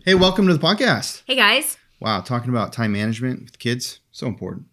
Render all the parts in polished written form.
Hey, welcome to the podcast. Hey, guys. Wow, talking about time management with kids, so important.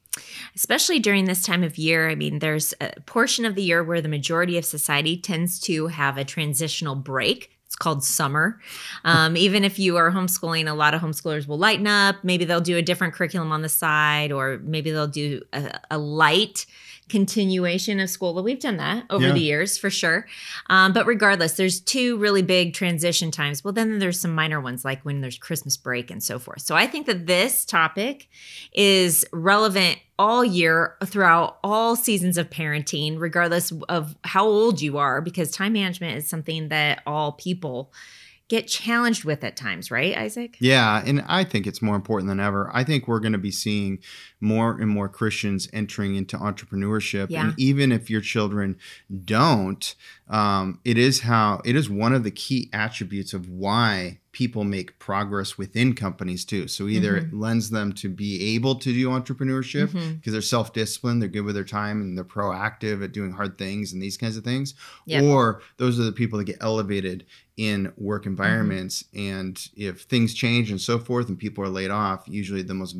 Especially during this time of year. I mean, there's a portion of the year where the majority of society tends to have a transitional break. It's called summer. Even if you are homeschooling, a lot of homeschoolers will lighten up. Maybe they'll do a different curriculum on the side, or maybe they'll do a light continuation of school. Well, we've done that over the years for sure. But regardless, there's two really big transition times. Well, then there's some minor ones like when there's Christmas break and so forth. So I think that this topic is relevant all year throughout all seasons of parenting, regardless of how old you are, because time management is something that all people get challenged with at times, right, Isaac? Yeah, and I think it's more important than ever. I think we're going to be seeing more and more Christians entering into entrepreneurship. Yeah. And even if your children don't, it is one of the key attributes of why people make progress within companies too. So either it lends them to be able to do entrepreneurship because they're self-disciplined, they're good with their time, and they're proactive at doing hard things and these kinds of things. Yep. Or those are the people that get elevated in work environments. And if things change and so forth and people are laid off, usually the most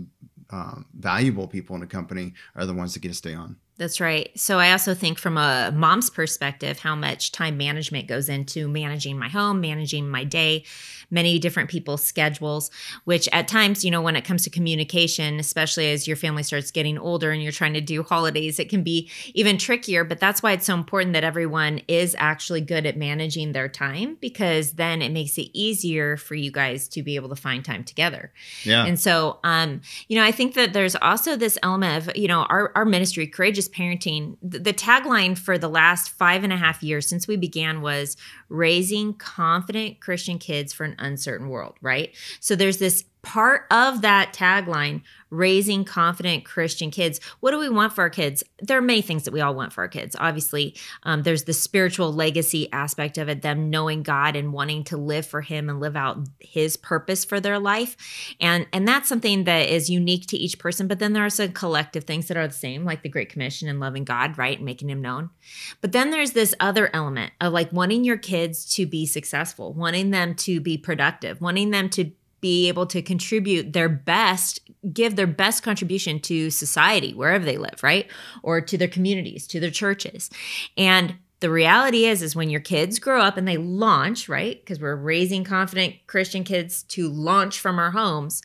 valuable people in a company are the ones that get to stay on. That's right. So I also think from a mom's perspective, how much time management goes into managing my home, managing my day, many different people's schedules, which at times, when it comes to communication, especially as your family starts getting older and you're trying to do holidays, it can be even trickier. But that's why it's so important that everyone is actually good at managing their time, because then it makes it easier for you guys to be able to find time together. Yeah. And so, I think that there's also this element of, our ministry, Courageous Parenting. The tagline for the last 5.5 years since we began was raising confident Christian kids for an uncertain world, right? So there's this part of that tagline, raising confident Christian kids. What do we want for our kids? There are many things that we all want for our kids. Obviously, there's the spiritual legacy aspect of it, them knowing God and wanting to live for Him and live out His purpose for their life. And that's something that is unique to each person. But then there are some collective things that are the same, like the Great Commission and loving God, right? And making Him known. But then there's this other element of like wanting your kids to be successful, wanting them to be productive, wanting them to be able to contribute their best, give their best contribution to society, wherever they live, right? Or to their communities, to their churches. And the reality is when your kids grow up and they launch, right? Because we're raising confident Christian kids to launch from our homes.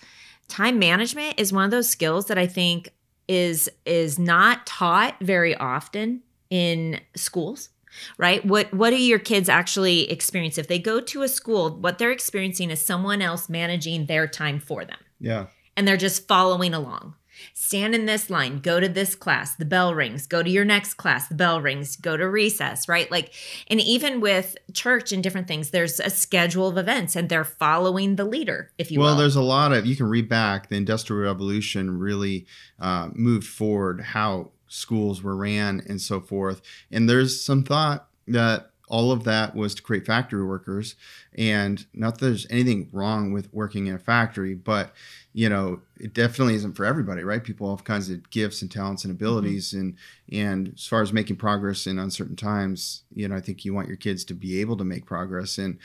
Time management is one of those skills that I think is not taught very often in schools. Right? What do your kids actually experience? If they go to a school, what they're experiencing is someone else managing their time for them. Yeah. And they're just following along. Stand in this line, go to this class, the bell rings, go to your next class, the bell rings, go to recess, right? And even with church and different things, there's a schedule of events and they're following the leader, if you will. Well, there's a lot of, you can read back, the Industrial Revolution really moved forward how schools were ran and so forth. And there's some thought that all of that was to create factory workers. And not that there's anything wrong with working in a factory, but it definitely isn't for everybody, right? People have kinds of gifts and talents and abilities. And as far as making progress in uncertain times, I think you want your kids to be able to make progress. And,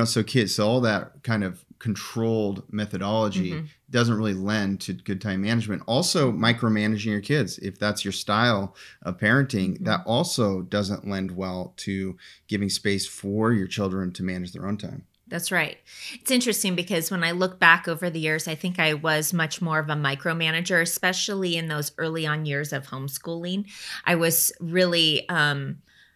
so all that kind of controlled methodology doesn't really lend to good time management. Also, micromanaging your kids, if that's your style of parenting, that also doesn't lend well to giving space for your children to manage their own time. That's right. It's interesting because when I look back over the years, I think I was much more of a micromanager, especially in those early on years of homeschooling. I was really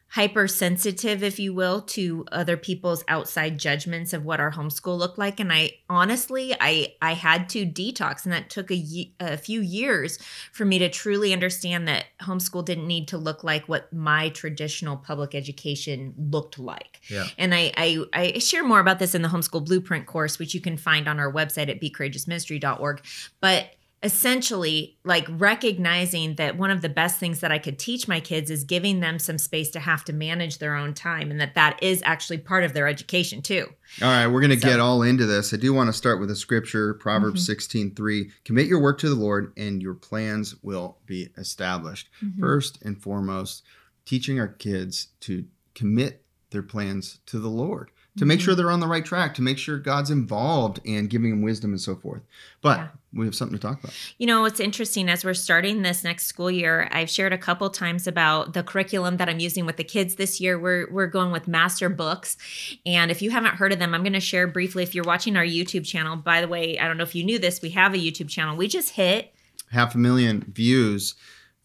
hypersensitive, if you will, to other people's outside judgments of what our homeschool looked like. And I honestly had to detox, and that took a few years for me to truly understand that homeschool didn't need to look like what my traditional public education looked like. Yeah. And I share more about this in the Homeschool Blueprint course, which you can find on our website at becourageousministry.org. But essentially, recognizing that one of the best things that I could teach my kids is giving them some space to have to manage their own time, and that is actually part of their education too. All right, we're going to get all into this. I do want to start with a scripture, Proverbs 16:3. Commit your work to the Lord, and your plans will be established. First and foremost, teaching our kids to commit their plans to the Lord. to make sure they're on the right track, to make sure God's involved and giving them wisdom and so forth. But we have something to talk about. You know, it's interesting, as we're starting this next school year, I've shared a couple times about the curriculum that I'm using with the kids this year. We're going with Masterbooks. And if you haven't heard of them, I'm going to share briefly. If you're watching our YouTube channel, by the way, I don't know if you knew this, we have a YouTube channel. We just hit 500,000 views,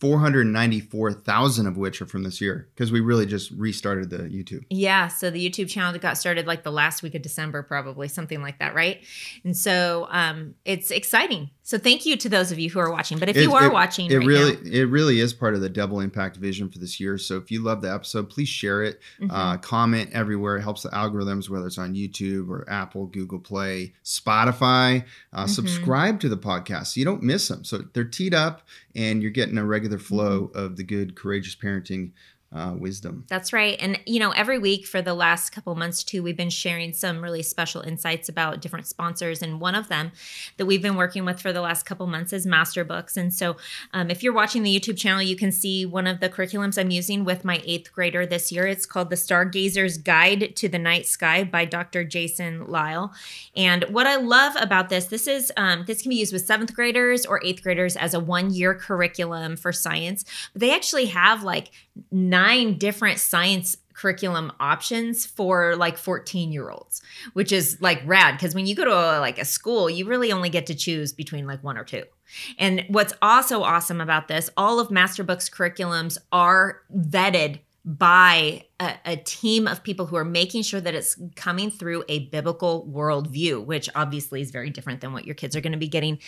494,000 of which are from this year, because we really just restarted the YouTube. Yeah. So the YouTube channel that got started like the last week of December, probably something like that. Right. And so it's exciting. So thank you to those of you who are watching. But if you are watching, it really is part of the double impact vision for this year. So if you love the episode, please share it, comment everywhere. It helps the algorithms, whether it's on YouTube or Apple, Google Play, Spotify. Subscribe to the podcast so you don't miss them. So they're teed up and you're getting a regular flow of the good, courageous parenting wisdom. That's right. And, you know, every week for the last couple months too, we've been sharing some really special insights about different sponsors. And one of them that we've been working with for the last couple months is Masterbooks. And so if you're watching the YouTube channel, you can see one of the curriculums I'm using with my 8th grader this year. It's called The Stargazer's Guide to the Night Sky by Dr. Jason Lyle. And what I love about this is this can be used with 7th graders or 8th graders as a 1-year curriculum for science. But they actually have like 9 different science curriculum options for like 14-year-olds, which is like rad. Because when you go to a school, you really only get to choose between like 1 or 2. And what's also awesome about this, all of Masterbooks curriculums are vetted by a team of people who are making sure that it's coming through a biblical worldview, which obviously is very different than what your kids are going to be getting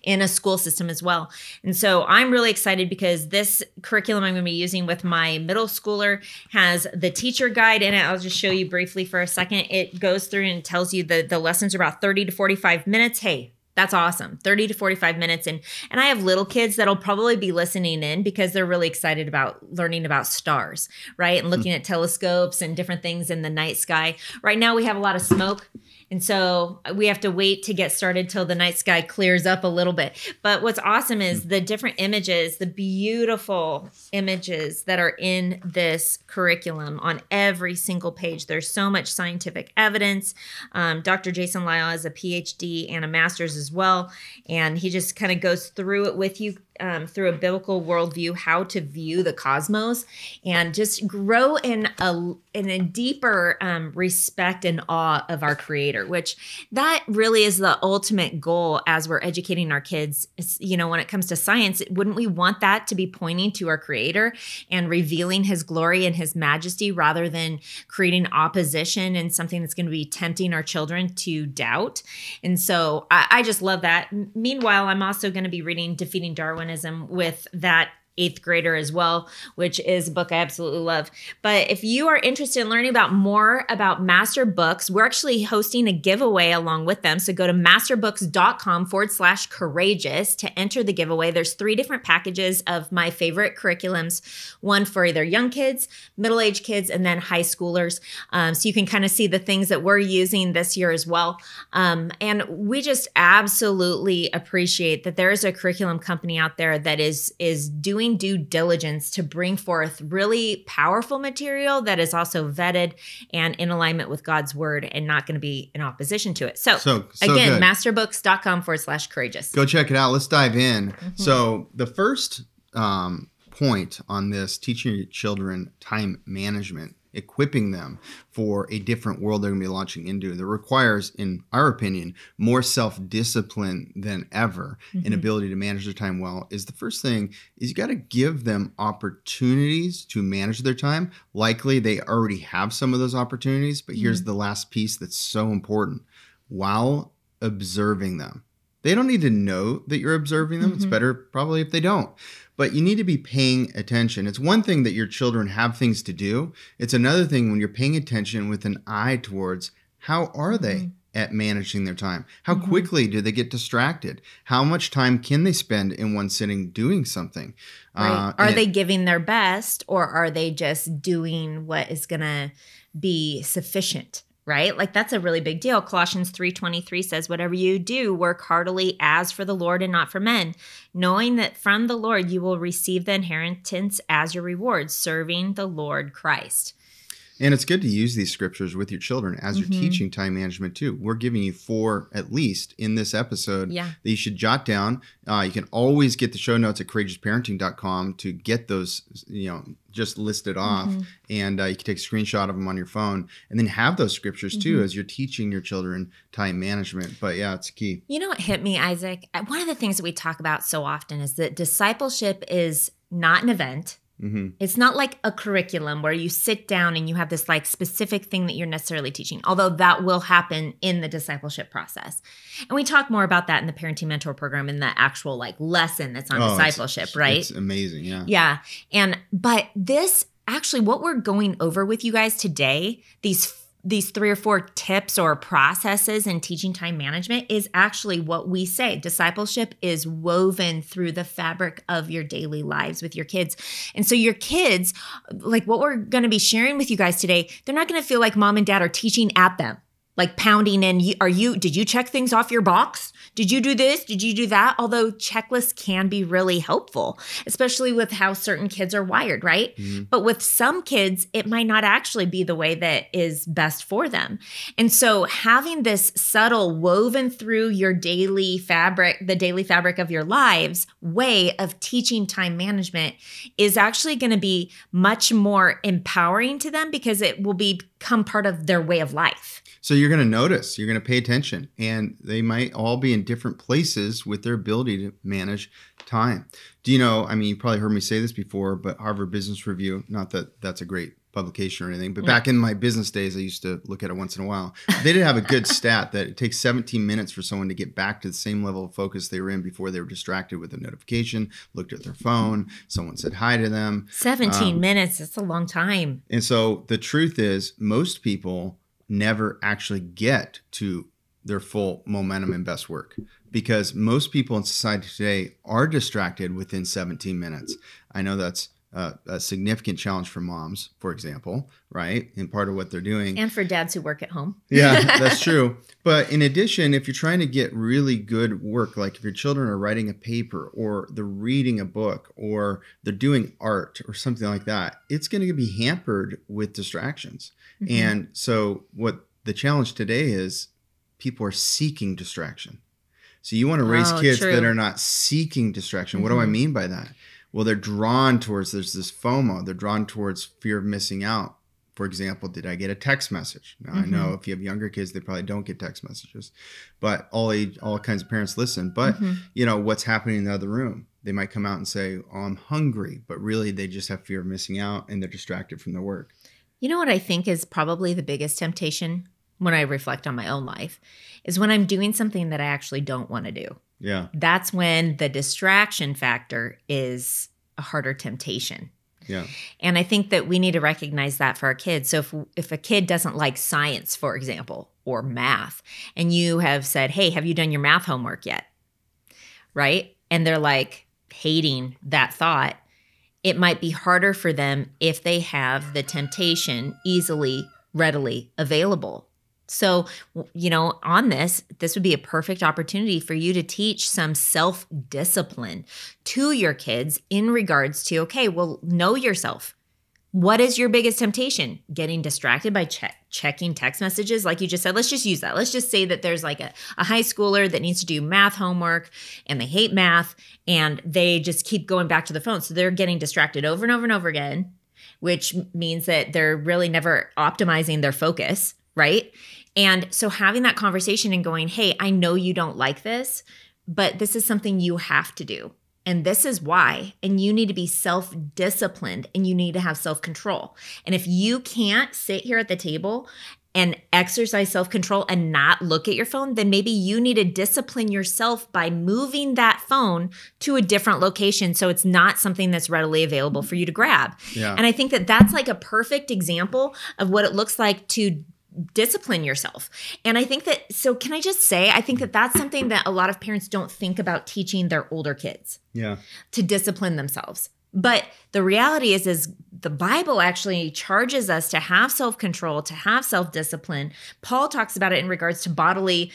in a school system as well. And so I'm really excited because this curriculum I'm going to be using with my middle schooler has the teacher guide in it. I'll just show you briefly for a second. It goes through and tells you the lessons are about 30 to 45 minutes. Hey, that's awesome. 30 to 45 minutes. And I have little kids that'll probably be listening in because they're really excited about learning about stars, right? And looking at telescopes and different things in the night sky. Right now we have a lot of smoke. And so we have to wait to get started till the night sky clears up a little bit. But what's awesome is the different images, the beautiful images that are in this curriculum on every single page. There's so much scientific evidence. Dr. Jason Lyle has a PhD and a master's as well. And he just kind of goes through it with you through a biblical worldview, how to view the cosmos and just grow in a deeper respect and awe of our Creator, which that really is the ultimate goal as we're educating our kids. You know, when it comes to science, wouldn't we want that to be pointing to our Creator and revealing His glory and His majesty rather than creating opposition and something that's going to be tempting our children to doubt? And so I just love that. Meanwhile, I'm also going to be reading Defeating Darwinism with that 8th grader as well, which is a book I absolutely love. But if you are interested in learning more about Masterbooks, we're actually hosting a giveaway along with them. So go to masterbooks.com/courageous to enter the giveaway. There's 3 different packages of my favorite curriculums, one for either young kids, middle-aged kids, and then high schoolers. So you can kind of see the things that we're using this year as well. And we just absolutely appreciate that there is a curriculum company out there that is doing due diligence to bring forth really powerful material that is also vetted and in alignment with God's word and not going to be in opposition to it. So again, good. Masterbooks.com/courageous. Go check it out. Let's dive in. So the first point on this, teaching your children time management, equipping them for a different world they're going to be launching into that requires, in our opinion, more self-discipline than ever and ability to manage their time well, is the first thing is you got to give them opportunities to manage their time. Likely they already have some of those opportunities, but here's the last piece that's so important. While observing them. They don't need to know that you're observing them. It's better probably if they don't. But you need to be paying attention. It's one thing that your children have things to do. It's another thing when you're paying attention with an eye towards how are they at managing their time? How quickly do they get distracted? How much time can they spend in one sitting doing something? Right. Are they giving their best, or are they just doing what is going to be sufficient? Right? Like that's a really big deal. Colossians 3:23 says, whatever you do, work heartily as for the Lord and not for men, knowing that from the Lord you will receive the inheritance as your reward, serving the Lord Christ. And it's good to use these scriptures with your children as you're teaching time management too. We're giving you 4, at least in this episode, that you should jot down. You can always get the show notes at courageousparenting.com to get those, just listed off. And you can take a screenshot of them on your phone and then have those scriptures too as you're teaching your children time management. But yeah, it's key. You know what hit me, Isaac? One of the things that we talk about so often is that discipleship is not an event. It's not like a curriculum where you sit down and you have this like specific thing that you're necessarily teaching, although that will happen in the discipleship process. And we talk more about that in the Parenting Mentor Program in the actual like lesson that's on discipleship, right? It's amazing. Yeah. Yeah. But this actually, what we're going over with you guys today, these 3 or 4 tips or processes in teaching time management is actually what we say. Discipleship is woven through the fabric of your daily lives with your kids. And so your kids, like what we're going to be sharing with you guys today, they're not going to feel like mom and dad are teaching at them, like pounding in, did you check things off your box? Did you do this? Did you do that? Although checklists can be really helpful, especially with how certain kids are wired, right? But with some kids, it might not actually be the way that is best for them. And so having this subtle woven through your daily fabric, the daily fabric of your lives way of teaching time management is actually going to be much more empowering to them because it will become part of their way of life. So you're going to notice, you're going to pay attention, and they might all be in different places with their ability to manage time. Do you know, you probably heard me say this before, but Harvard Business Review, not that that's a great publication or anything, but back in my business days, I used to look at it once in a while. They did have a good stat that it takes 17 minutes for someone to get back to the same level of focus they were in before they were distracted with a notification, looked at their phone, someone said hi to them. 17 minutes, that's a long time. And so the truth is most people never actually get to their full momentum and best work because most people in society today are distracted within 17 minutes. I know that's a significant challenge for moms, for example, right? And part of what they're doing. And for dads who work at home. Yeah, that's true. But in addition, if you're trying to get really good work, like if your children are writing a paper or they're reading a book or they're doing art or something like that, it's going to be hampered with distractions. And so what the challenge today is people are seeking distraction. So you want to raise kids that are not seeking distraction. What do I mean by that? Well, they're drawn towards, there's this FOMO. They're drawn towards fear of missing out. For example, did I get a text message? Now, I know if you have younger kids, they probably don't get text messages. But all kinds of parents listen. But, what's happening in the other room? They might come out and say, oh, I'm hungry. But really, they just have fear of missing out and they're distracted from their work. You know what I think is probably the biggest temptation when I reflect on my own life is when I'm doing something that I actually don't want to do. Yeah. That's when the distraction factor is a harder temptation. Yeah. And I think that we need to recognize that for our kids. So if a kid doesn't like science, for example, or math, and you have said, hey, have you done your math homework yet? Right? And they're like hating that thought. It might be harder for them if they have the temptation readily available. So, on this would be a perfect opportunity for you to teach some self-discipline to your kids in regards to, okay, well, know yourself. What is your biggest temptation? Getting distracted by checking text messages? Like you just said, let's just use that. Let's just say that there's like a high schooler that needs to do math homework and they hate math and they just keep going back to the phone. So they're getting distracted over and over and over again, which means that they're really never optimizing their focus, right? And so having that conversation and going, hey, I know you don't like this, but this is something you have to do. And this is why. And you need to be self-disciplined and you need to have self-control. And if you can't sit here at the table and exercise self-control and not look at your phone, then maybe you need to discipline yourself by moving that phone to a different location so it's not something that's readily available for you to grab. Yeah. And I think that that's like a perfect example of what it looks like to discipline yourself. And I think that, so can I just say, I think that that's something that a lot of parents don't think about teaching their older kids. Yeah. To discipline themselves. But the reality is the Bible actually charges us to have self-control, to have self-discipline. Paul talks about it in regards to bodily,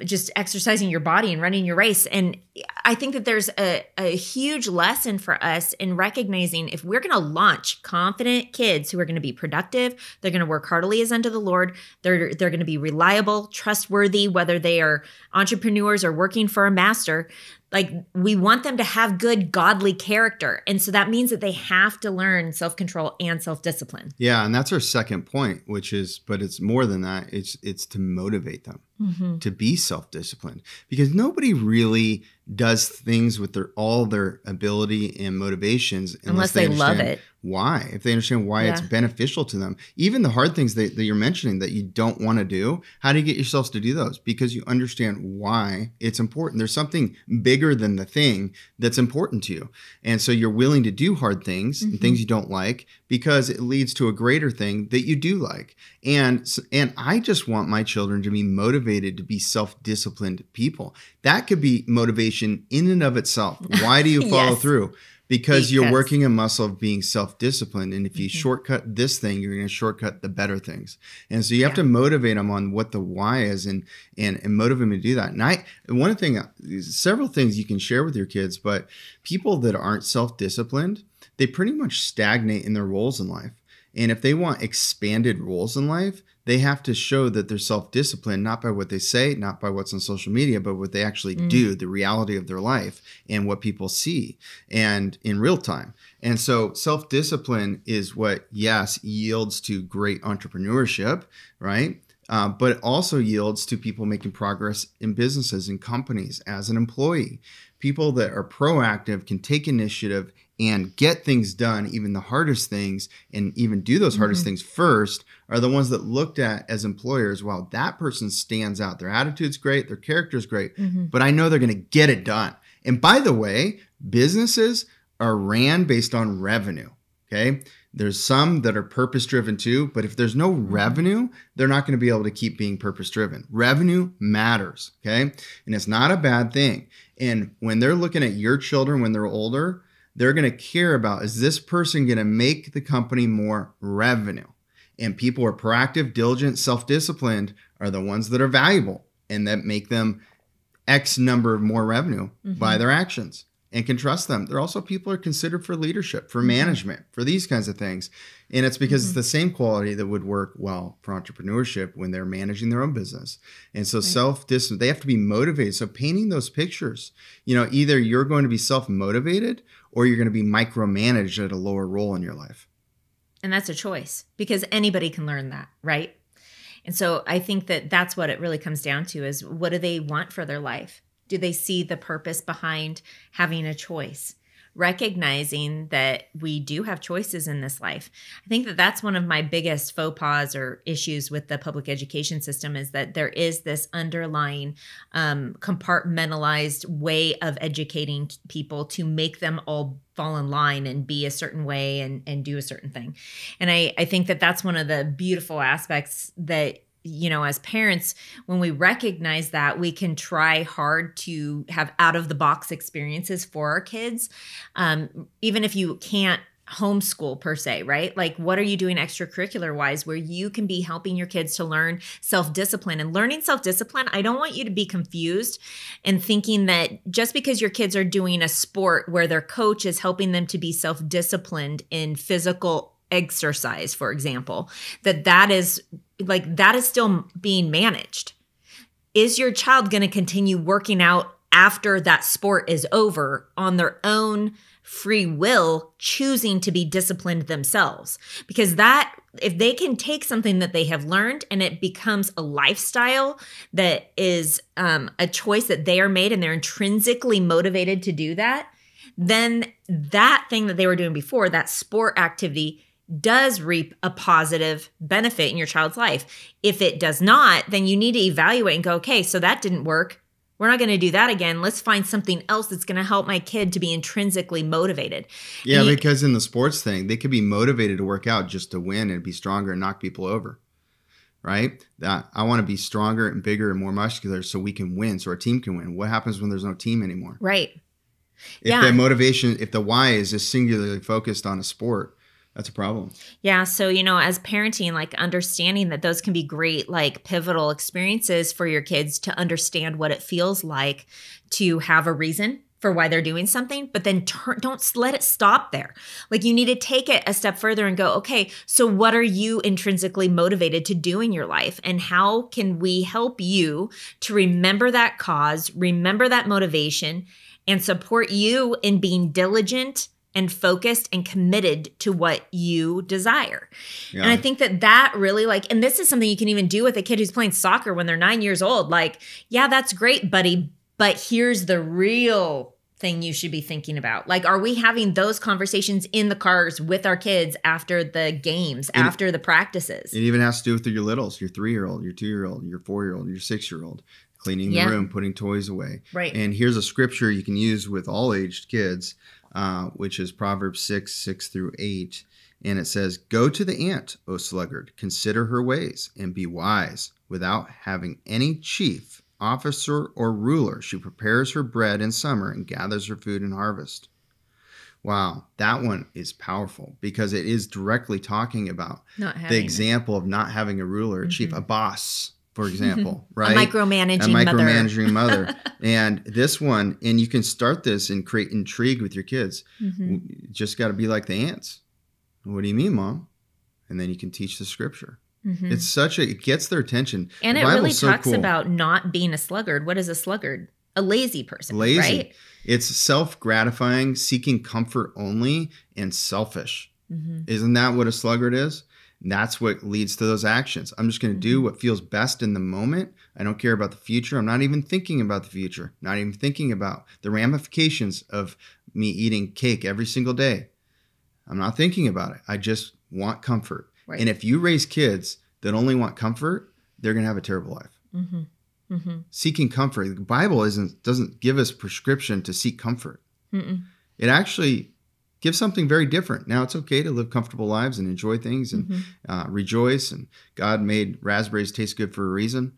just exercising your body and running your race. And I think that there's a huge lesson for us in recognizing if we're going to launch confident kids who are going to be productive, they're going to work heartily as unto the Lord, they're going to be reliable, trustworthy, whether they are entrepreneurs or working for a master. Like, we want them to have good, godly character. And so that means that they have to learn self-control and self-discipline. Yeah, and that's our second point, which is, but it's more than that. It's to motivate them to be self-disciplined, because nobody really does things with all their ability and motivations unless they love it. Why? If they understand why it's beneficial to them. Even the hard things that you're mentioning that you don't want to do, how do you get yourselves to do those? Because you understand why it's important. There's something bigger than the thing that's important to you. And so you're willing to do hard things and things you don't like because it leads to a greater thing that you do like. And I just want my children to be motivated to be self-disciplined people. That could be motivation in and of itself. Why do you follow through? Because you're working a muscle of being self-disciplined. And if you shortcut this thing, you're going to shortcut the better things. And so you have to motivate them on what the why is and motivate them to do that. And one thing, several things you can share with your kids, but people that aren't self-disciplined, they pretty much stagnate in their roles in life. And if they want expanded roles in life, they have to show that they're self-disciplined, not by what they say, not by what's on social media, but what they actually do, the reality of their life and what people see and in real time. And so self-discipline is what, yes, yields to great entrepreneurship, right? But it also yields to people making progress in businesses and companies as an employee. People that are proactive can take initiative and get things done, even the hardest things, and even do those hardest things first, are the ones that looked at as employers. Wow, that person stands out. Their attitude's great, their character's great, but I know they're going to get it done. And by the way, businesses are ran based on revenue, okay? There's some that are purpose-driven too, but if there's no revenue, they're not going to be able to keep being purpose-driven. Revenue matters, okay? And it's not a bad thing. And when they're looking at your children when they're older, they're going to care about, is this person going to make the company more revenue? And people who are proactive, diligent, self-disciplined are the ones that are valuable and that make them X number of more revenue by their actions and can trust them. They're also people who are considered for leadership, for management, for these kinds of things. And it's because it's the same quality that would work well for entrepreneurship when they're managing their own business. And so self-discipline, they have to be motivated. So painting those pictures, either you're going to be self-motivated or you're going to be micromanaged at a lower role in your life. And that's a choice, because anybody can learn that, right? And so I think that that's what it really comes down to, is what do they want for their life? Do they see the purpose behind having a choice? Recognizing that we do have choices in this life. I think that that's one of my biggest faux pas or issues with the public education system, is that there is this underlying compartmentalized way of educating people to make them all fall in line and be a certain way and do a certain thing. And I think that that's one of the beautiful aspects that, as parents, when we recognize that, we can try hard to have out-of-the-box experiences for our kids, even if you can't homeschool per se, right? Like, what are you doing extracurricular-wise where you can be helping your kids to learn self-discipline? And learning self-discipline, I don't want you to be confused and thinking that just because your kids are doing a sport where their coach is helping them to be self-disciplined in physical exercise, for example, that is still being managed. Is your child going to continue working out after that sport is over on their own free will, choosing to be disciplined themselves? Because that, if they can take something that they have learned and it becomes a lifestyle that is a choice that they are made and they're intrinsically motivated to do that, then that thing that they were doing before, that sport activity, does reap a positive benefit in your child's life. If it does not, then you need to evaluate and go, okay, so that didn't work. We're not going to do that again. Let's find something else that's going to help my kid to be intrinsically motivated. Yeah, because in the sports thing, they could be motivated to work out just to win and be stronger and knock people over, right? I want to be stronger and bigger and more muscular so we can win, so our team can win. What happens when there's no team anymore? Right. If the motivation, if the why is just singularly focused on a sport, that's a problem. Yeah. So, as parenting, like understanding that those can be great, like pivotal experiences for your kids to understand what it feels like to have a reason for why they're doing something, but then don't let it stop there. Like you need to take it a step further and go, okay, so what are you intrinsically motivated to do in your life? And how can we help you to remember that cause, remember that motivation, and support you in being diligent and focused and committed to what you desire. Yeah. And I think that really and this is something you can even do with a kid who's playing soccer when they're 9 years old. Like, yeah, that's great, buddy. But here's the real thing you should be thinking about. Like, are we having those conversations in the cars with our kids after the games, after the practices? It even has to do with your littles, your 3-year-old, your 2-year-old, your 4-year-old, your 6-year-old, cleaning the room, putting toys away. Right. And here's a scripture you can use with all aged kids, which is Proverbs 6:6-8. And it says, "Go to the ant, O sluggard, consider her ways, and be wise. Without having any chief, officer, or ruler, she prepares her bread in summer and gathers her food in harvest." Wow, that one is powerful because it is directly talking about the example of not having a ruler, a chief, a boss, for example, right? A micromanaging mother. And this one, and you can start this and create intrigue with your kids. You just got to be like the ants. What do you mean, Mom? And then you can teach the scripture. It's it gets their attention. And it really talks about not being a sluggard. What is a sluggard? A lazy person, right? It's self-gratifying, seeking comfort only, and selfish. Isn't that what a sluggard is? And that's what leads to those actions. I'm just going to do what feels best in the moment. I don't care about the future. I'm not even thinking about the future. Not even thinking about the ramifications of me eating cake every single day. I'm not thinking about it. I just want comfort. Right. And if you raise kids that only want comfort, they're going to have a terrible life. Seeking comfort. The Bible doesn't give us prescription to seek comfort. It actually gives something very different. Now, it's okay to live comfortable lives and enjoy things and rejoice. And God made raspberries taste good for a reason.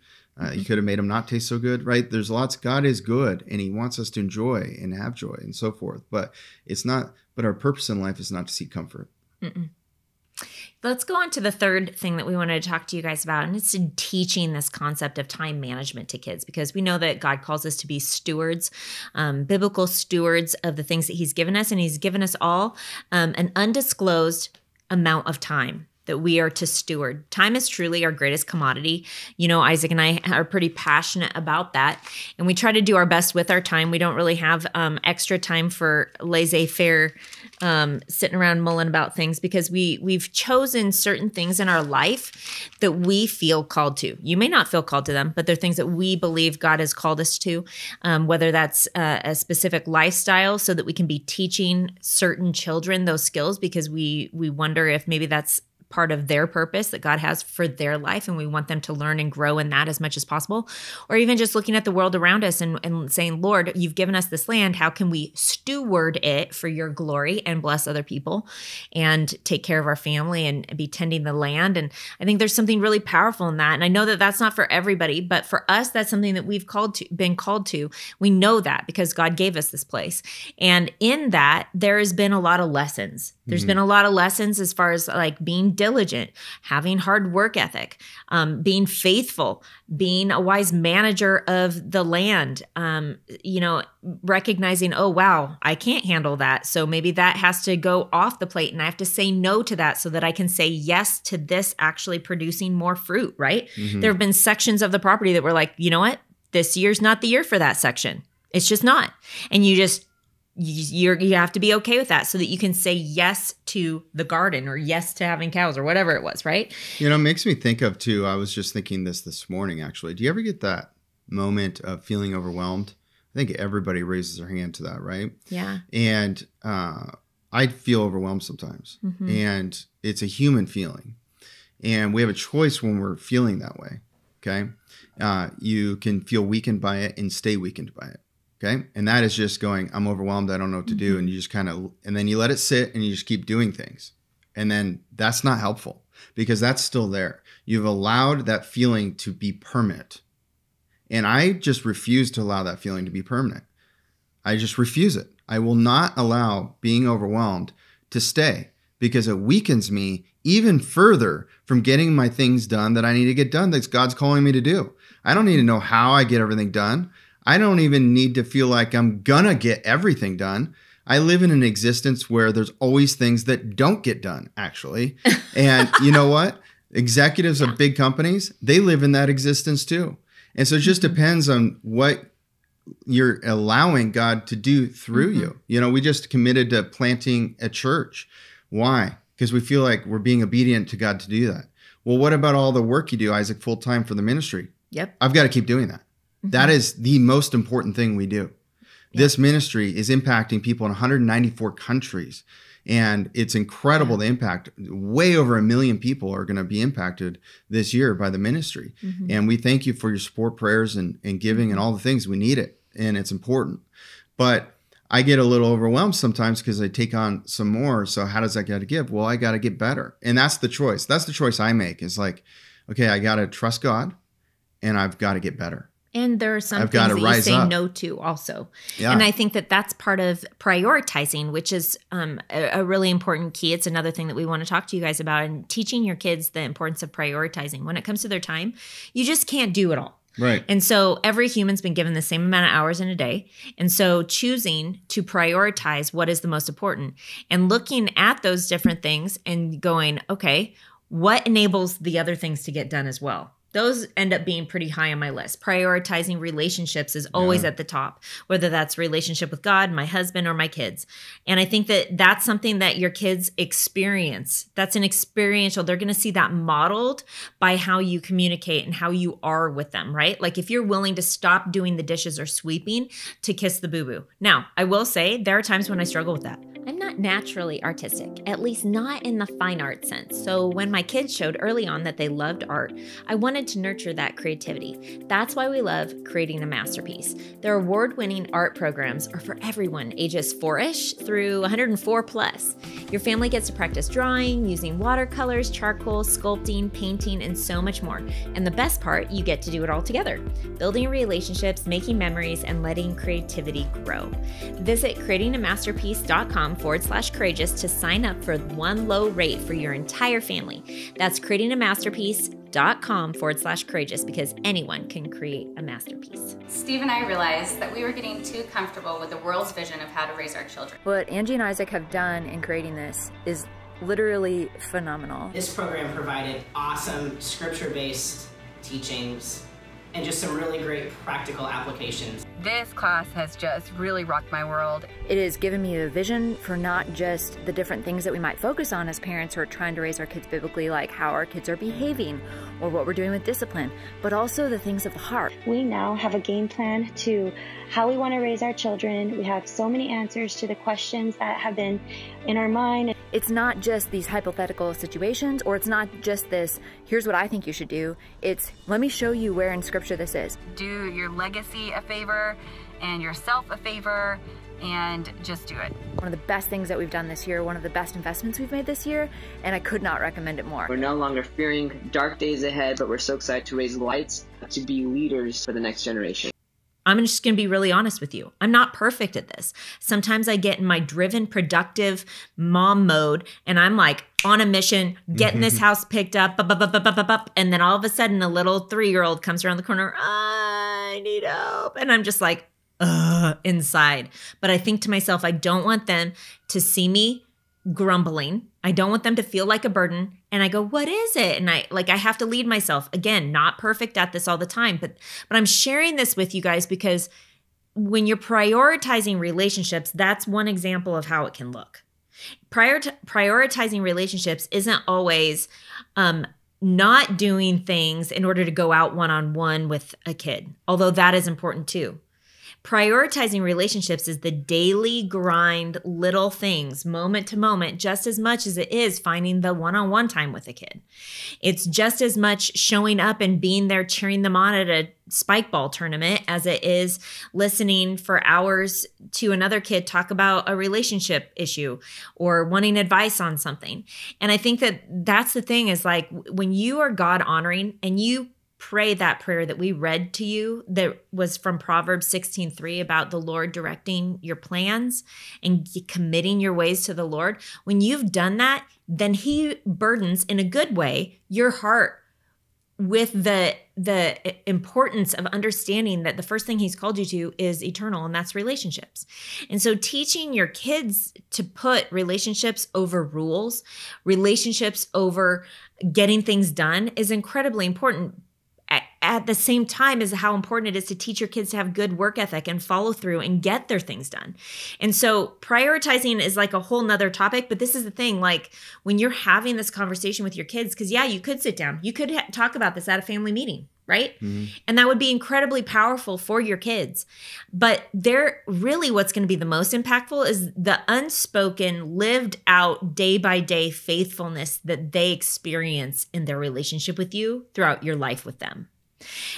He could have made them not taste so good, right? There's lots. God is good, and He wants us to enjoy and have joy and so forth. But it's not. But our purpose in life is not to seek comfort. Let's go on to the third thing that we wanted to talk to you guys about, and it's in teaching this concept of time management to kids, because we know that God calls us to be stewards, biblical stewards of the things that He's given us, and He's given us all an undisclosed amount of time that we are to steward. Time is truly our greatest commodity. Isaac and I are pretty passionate about that, and we try to do our best with our time. We don't really have extra time for laissez-faire, sitting around mulling about things, because we've chosen certain things in our life that we feel called to. You may not feel called to them, but they're things that we believe God has called us to, whether that's a specific lifestyle so that we can be teaching certain children those skills, because we wonder if maybe that's part of their purpose that God has for their life, and we want them to learn and grow in that as much as possible. Or even just looking at the world around us and saying, Lord, you've given us this land. How can we steward it for your glory and bless other people and take care of our family and be tending the land? And I think there's something really powerful in that. And I know that that's not for everybody, but for us, that's something that we've been called to. We know that because God gave us this place. And in that, there has been a lot of lessons. There's been a lot of lessons as far as like being diligent, having hard work ethic, being faithful, being a wise manager of the land, recognizing, oh, wow, I can't handle that. So maybe that has to go off the plate and I have to say no to that so that I can say yes to this actually producing more fruit, right? There have been sections of the property that were like, you know what? This year's not the year for that section. It's just not. And you have to be okay with that so that you can say yes to the garden or yes to having cows or whatever it was, right? It makes me think of too, I was just thinking this morning, actually. Do you ever get that moment of feeling overwhelmed? I think everybody raises their hand to that, right? Yeah. And I feel overwhelmed sometimes. And it's a human feeling. And we have a choice when we're feeling that way, okay? You can feel weakened by it and stay weakened by it. Okay. And that is just going, I'm overwhelmed. I don't know what to do. And you just and then you let it sit and you just keep doing things. And then that's not helpful because that's still there. You've allowed that feeling to be permanent. And I just refuse to allow that feeling to be permanent. I just refuse it. I will not allow being overwhelmed to stay, because it weakens me even further from getting my things done that I need to get done, that God's calling me to do. I don't need to know how I get everything done. I don't even need to feel like I'm gonna get everything done. I live in an existence where there's always things that don't get done, actually. And you know what? Executives of big companies, they live in that existence too. And so it just depends on what you're allowing God to do through you. You know, we just committed to planting a church. Why? Because we feel like we're being obedient to God to do that. Well, what about all the work you do, Isaac, full time for the ministry? Yep. I've got to keep doing that. That is the most important thing we do. This ministry is impacting people in 194 countries. And it's incredible the impact. Way over 1 million people are going to be impacted this year by the ministry. And we thank you for your support, prayers, and giving and all the things. We need it, and it's important. But I get a little overwhelmed sometimes because I take on some more. So how does that got to give? Well, I got to get better. And that's the choice. That's the choice I make. It's like, okay, I got to trust God, and I've got to get better. And there are some things that you say no to also. Yeah. And I think that that's part of prioritizing, which is a really important key. It's another thing that we want to talk to you guys about, and teaching your kids the importance of prioritizing. When it comes to their time, you just can't do it all. Right. And so every human's been given the same amount of hours in a day. And so choosing to prioritize what is the most important and looking at those different things and going, okay, what enables the other things to get done as well? Those end up being pretty high on my list. Prioritizing relationships is always at the top, whether that's relationship with God, my husband, or my kids. And I think that that's something that your kids experience. That's an experiential. They're going to see that modeled by how you communicate and how you are with them, right? Like if you're willing to stop doing the dishes or sweeping to kiss the boo-boo. Now, I will say there are times when I struggle with that. I'm not naturally artistic, at least not in the fine art sense. So when my kids showed early on that they loved art, I wanted to nurture that creativity. That's why we love Creating a Masterpiece. Their award-winning art programs are for everyone, ages 4-ish through 104 plus. Your family gets to practice drawing, using watercolors, charcoal, sculpting, painting, and so much more. And the best part, you get to do it all together. Building relationships, making memories, and letting creativity grow. Visit creatingamasterpiece.com/courageous to sign up for one low rate for your entire family. That's creatingamasterpiece.com/courageous, because anyone can create a masterpiece. Steve and I realized that we were getting too comfortable with the world's vision of how to raise our children. What Angie and Isaac have done in creating this is literally phenomenal. This program provided awesome scripture-based teachings and just some really great practical applications. This class has just really rocked my world. It has given me a vision for not just the different things that we might focus on as parents who are trying to raise our kids biblically, like how our kids are behaving or what we're doing with discipline, but also the things of the heart. We now have a game plan to how we want to raise our children. We have so many answers to the questions that have been in our mind. It's not just these hypothetical situations, or it's not just this, here's what I think you should do. It's, let me show you where in scripture this is. Do your legacy a favor and yourself a favor, and just do it. One of the best things that we've done this year, one of the best investments we've made this year, and I could not recommend it more. We're no longer fearing dark days ahead, but we're so excited to raise lights, to be leaders for the next generation. I'm just going to be really honest with you. I'm not perfect at this. Sometimes I get in my driven, productive mom mode, and I'm like on a mission, getting this house picked up, and then all of a sudden a little 3-year-old comes around the corner, I need help. And I'm just like, inside. But I think to myself, I don't want them to see me grumbling. I don't want them to feel like a burden. And I go, what is it? And I have to lead myself. Again, not perfect at this all the time, but I'm sharing this with you guys because when you're prioritizing relationships, that's one example of how it can look. Prioritizing relationships isn't always not doing things in order to go out one-on-one with a kid, although that is important too. Prioritizing relationships is the daily grind, little things, moment to moment, just as much as it is finding the one-on-one time with a kid. It's just as much showing up and being there, cheering them on at a spike ball tournament as it is listening for hours to another kid talk about a relationship issue or wanting advice on something. And I think that that's the thing is like when you are God honoring and you pray that prayer that we read to you that was from Proverbs 16:3 about the Lord directing your plans and committing your ways to the Lord, when you've done that, then he burdens in a good way your heart with the importance of understanding that the first thing he's called you to is eternal, and that's relationships. And so teaching your kids to put relationships over rules, relationships over getting things done is incredibly important. At the same time as how important it is to teach your kids to have good work ethic and follow through and get their things done. And so prioritizing is like a whole nother topic, but this is the thing, like when you're having this conversation with your kids, because yeah, you could sit down, you could talk about this at a family meeting, right? Mm-hmm. And that would be incredibly powerful for your kids. But they're really what's going to be the most impactful is the unspoken, lived out day by day faithfulness that they experience in their relationship with you throughout your life with them.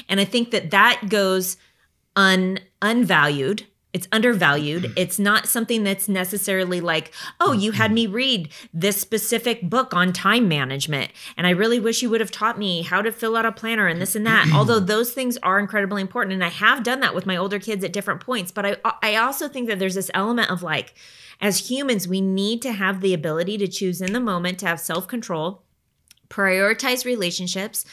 And I think that goes unvalued. It's undervalued. It's not something that's necessarily like, oh, you had me read this specific book on time management, and I really wish you would have taught me how to fill out a planner and this and that. Although those things are incredibly important, and I have done that with my older kids at different points. But I also think that there's this element of like, as humans, we need to have the ability to choose in the moment, to have self-control, prioritize relationships,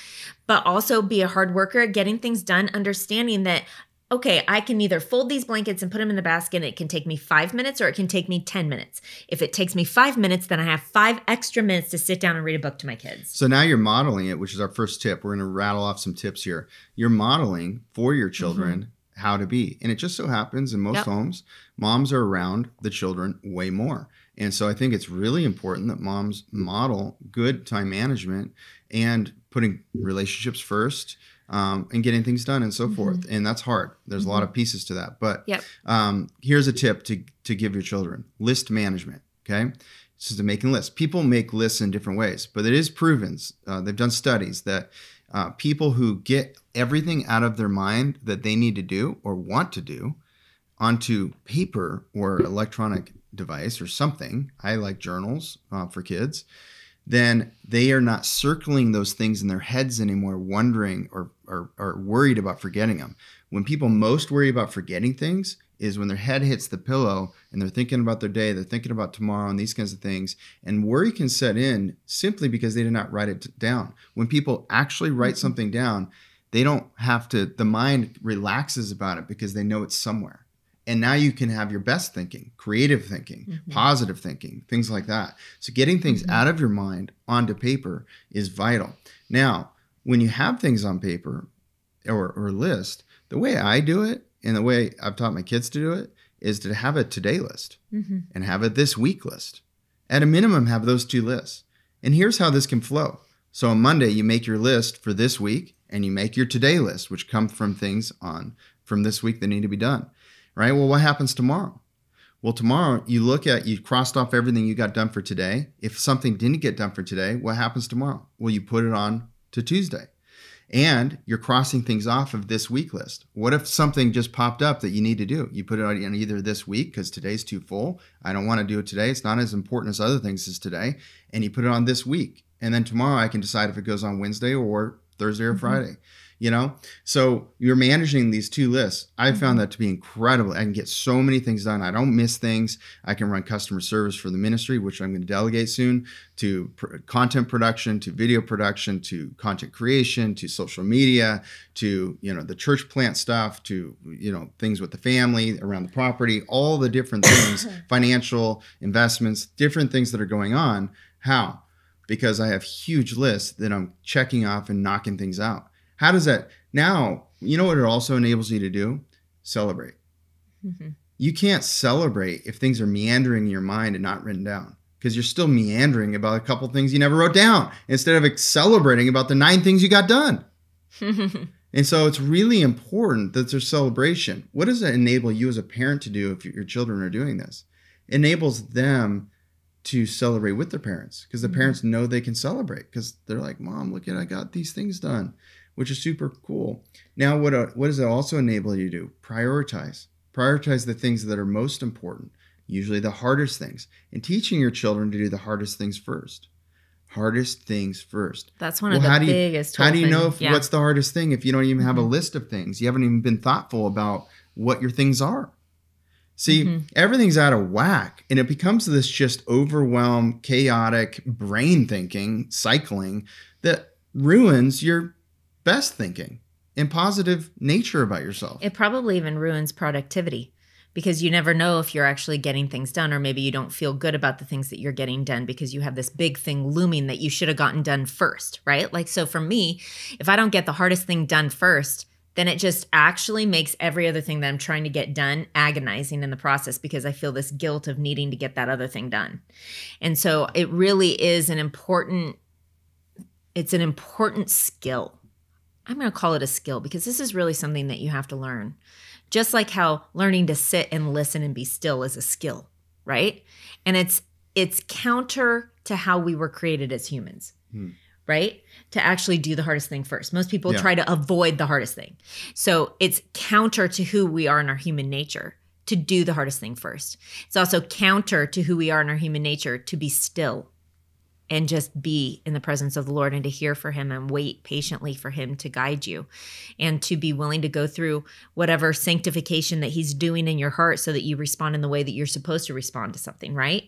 but also be a hard worker at getting things done, understanding that, okay, I can either fold these blankets and put them in the basket and it can take me 5 minutes or it can take me 10 minutes. If it takes me 5 minutes, then I have 5 extra minutes to sit down and read a book to my kids. So now you're modeling it, which is our first tip. We're going to rattle off some tips here. You're modeling for your children how to be. And it just so happens in most homes, moms are around the children way more. And so I think it's really important that moms model good time management and putting relationships first, and getting things done and so forth. And that's hard. There's a lot of pieces to that. But here's a tip to give your children. List management, okay? This is making lists. People make lists in different ways, but it is proven. They've done studies that people who get everything out of their mind that they need to do or want to do onto paper or electronic device or something. I like journals for kids. Then they are not circling those things in their heads anymore, wondering or worried about forgetting them. When people most worry about forgetting things is when their head hits the pillow and they're thinking about their day, they're thinking about tomorrow and these kinds of things. And worry can set in simply because they did not write it down. When people actually write something down, they don't have to, the mind relaxes about it because they know it's somewhere. And now you can have your best thinking, creative thinking, positive thinking, things like that. So getting things out of your mind onto paper is vital. Now, when you have things on paper or list, the way I do it and the way I've taught my kids to do it is to have a today list and have a this week list. At a minimum, have those 2 lists. And here's how this can flow. So on Monday, you make your list for this week and you make your today list, which come from things from this week that need to be done. Right? Well, what happens tomorrow? Well, tomorrow you crossed off everything you got done for today. If something didn't get done for today, what happens tomorrow? Well, you put it on to Tuesday. And you're crossing things off of this week list. What if something just popped up that you need to do? You put it on either this week because today's too full. I don't want to do it today. It's not as important as other things as today. And you put it on this week. And then tomorrow I can decide if it goes on Wednesday or Thursday or Friday. You know, so you're managing these 2 lists. I found that to be incredible. I can get so many things done. I don't miss things. I can run customer service for the ministry, which I'm going to delegate soon, to content production, to video production, to content creation, to social media, to, the church plant stuff, to, things with the family, around the property, all the different things, financial investments, different things that are going on. How? Because I have huge lists that I'm checking off and knocking things out. How does that now, you know what it also enables you to do? Celebrate. You can't celebrate if things are meandering in your mind and not written down, because you're still meandering about a couple things you never wrote down instead of celebrating about the 9 things you got done. And so it's really important that there's celebration. What does it enable you as a parent to do if your children are doing this? It enables them to celebrate with their parents, because the parents know they can celebrate because they're like, Mom, look at, I got these things done, which is super cool. Now, what does it also enable you to do? Prioritize. Prioritize the things that are most important, usually the hardest things, and teaching your children to do the hardest things first. hardest things first. That's one of the biggest. How do you know what's the hardest thing if you don't even have a list of things? You haven't even been thoughtful about what your things are. See, everything's out of whack, and it becomes this just overwhelmed, chaotic brain thinking, cycling that ruins your best thinking and positive nature about yourself. It probably even ruins productivity, because you never know if you're actually getting things done, or maybe you don't feel good about the things that you're getting done because you have this big thing looming that you should have gotten done first, right? Like, so for me, if I don't get the hardest thing done first, then it just actually makes every other thing that I'm trying to get done agonizing in the process, because I feel this guilt of needing to get that other thing done. And so it really is an important skill. I'm going to call it a skill, because this is really something that you have to learn. Just like how learning to sit and listen and be still is a skill, right? And it's counter to how we were created as humans, right? To actually do the hardest thing first. Most people try to avoid the hardest thing. So it's counter to who we are in our human nature to do the hardest thing first. It's also counter to who we are in our human nature to be still and just be in the presence of the Lord and to hear for him and wait patiently for him to guide you, and to be willing to go through whatever sanctification that he's doing in your heart so that you respond in the way that you're supposed to respond to something, right?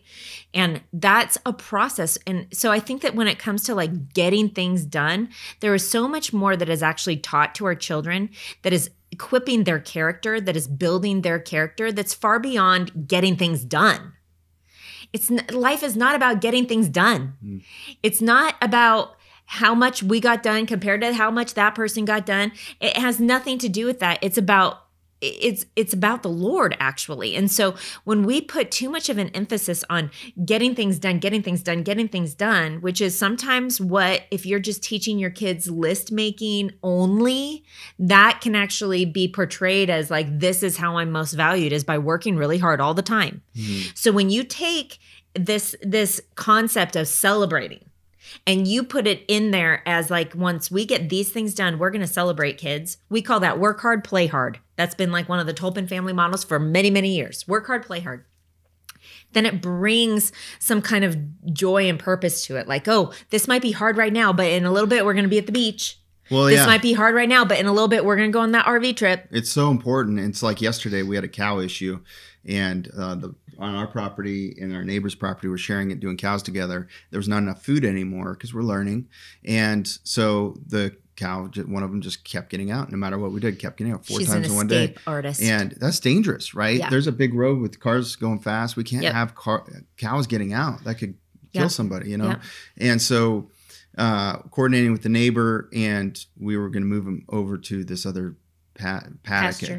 And that's a process. And so I think that when it comes to like getting things done, there is so much more that is actually taught to our children that is equipping their character, that is building their character, that's far beyond getting things done. Life is not about getting things done. It's not about how much we got done compared to how much that person got done. It has nothing to do with that. It's about the Lord, actually. And so when we put too much of an emphasis on getting things done, which is sometimes what, if you're just teaching your kids list making only, that can actually be portrayed as like, this is how I'm most valued, is by working really hard all the time. So when you take this concept of celebrating and you put it in there as like, once we get these things done, we're going to celebrate, kids. We call that work hard, play hard. That's been like one of the Tolpin family models for many, many years. Work hard, play hard. Then it brings some kind of joy and purpose to it. Like, oh, this might be hard right now, but in a little bit, we're going to be at the beach. Well, this might be hard right now, but in a little bit, we're going to go on that RV trip. It's so important. It's like yesterday we had a cow issue, and on our property and our neighbor's property, we're sharing it, doing cows together. There was not enough food anymore because we're learning. And so the cow, one of them just kept getting out. No matter what we did, kept getting out four times in one day. She's an escape artist. And that's dangerous, right? Yeah. There's a big road with cars going fast. We can't have cows getting out. That could kill somebody, you know? Yep. And so coordinating with the neighbor, and we were going to move them over to this other pasture.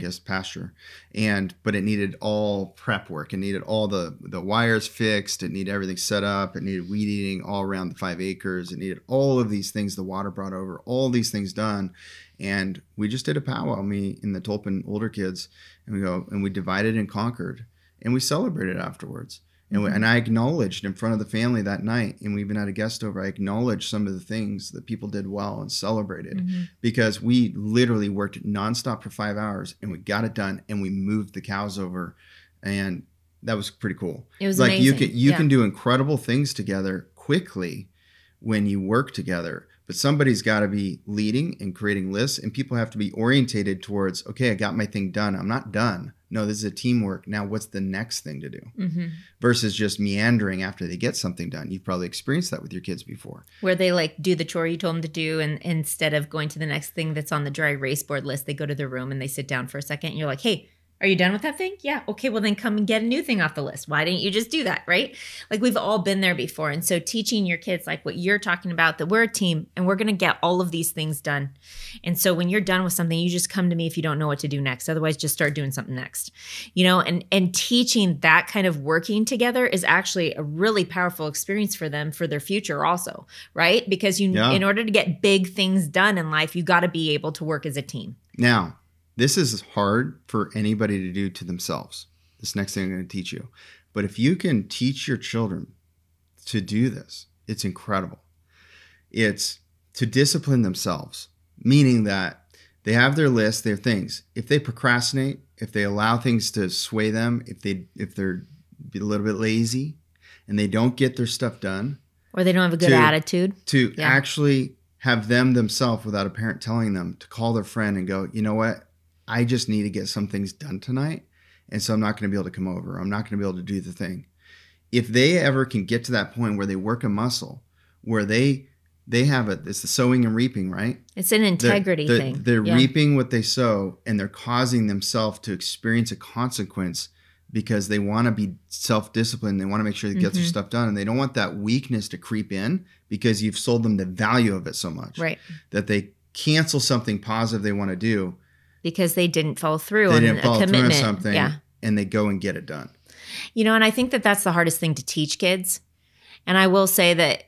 But it needed all prep work. It needed all the wires fixed. It needed everything set up. It needed weed eating all around the 5 acres. It needed all of these things, the water brought over, all these things done. And we just did a powwow, me and the Tolpin older kids, and we divided and conquered, and we celebrated afterwards. And I acknowledged in front of the family that night, and we even had a guest over, I acknowledged some of the things that people did well and celebrated, because we literally worked nonstop for 5 hours, and we got it done, and we moved the cows over, and that was pretty cool. It was like amazing. You can do incredible things together quickly when you work together, but somebody's got to be leading and creating lists, and people have to be orientated towards, okay, I got my thing done. I'm not done. No, this is a teamwork. Now, what's the next thing to do? Versus just meandering after they get something done. You've probably experienced that with your kids before. Where they like do the chore you told them to do, and instead of going to the next thing that's on the dry erase board list, they go to their room and they sit down for a second. And you're like, hey, are you done with that thing? Yeah. Okay, well then come and get a new thing off the list. Why didn't you just do that, right? Like, we've all been there before. And so teaching your kids like what you're talking about, that we're a team and we're going to get all of these things done. And so when you're done with something, you just come to me if you don't know what to do next. Otherwise, just start doing something next. You know, and teaching that kind of working together is actually a really powerful experience for them for their future also, right? Because in order to get big things done in life, you got to be able to work as a team. Now, this is hard for anybody to do to themselves. This next thing I'm going to teach you. But if you can teach your children to do this, it's incredible. It's to discipline themselves, meaning that they have their list, their things. If they procrastinate, if they allow things to sway them, if they're a little bit lazy and they don't get their stuff done, Or they don't have a good attitude. To actually have them themselves, without a parent telling them, to call their friend and go, you know what? I just need to get some things done tonight. And so I'm not going to be able to come over. I'm not going to be able to do the thing. If they ever can get to that point where they work a muscle, where they have it's the sowing and reaping, right? It's an integrity thing. They're reaping what they sow, and they're causing themselves to experience a consequence because they want to be self-disciplined. They want to make sure they get their stuff done, and they don't want that weakness to creep in because you've sold them the value of it so much that they cancel something positive they want to do because they didn't follow through on a commitment. Something, and they go and get it done. You know, and I think that that's the hardest thing to teach kids. And I will say that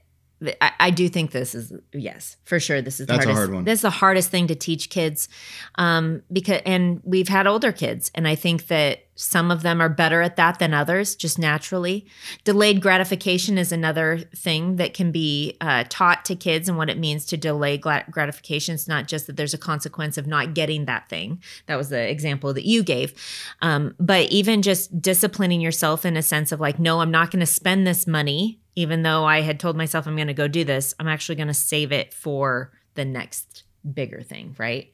I do think this is, yes, for sure. This is the hardest. A hard one. This is the hardest thing to teach kids and we've had older kids. And I think that some of them are better at that than others, just naturally. Delayed gratification is another thing that can be taught to kids, and what it means to delay gratification. It's not just that there's a consequence of not getting that thing. That was the example that you gave. But even just disciplining yourself in a sense of like, no, I'm not going to spend this money. Even though I had told myself I'm going to go do this, I'm actually going to save it for the next bigger thing, right?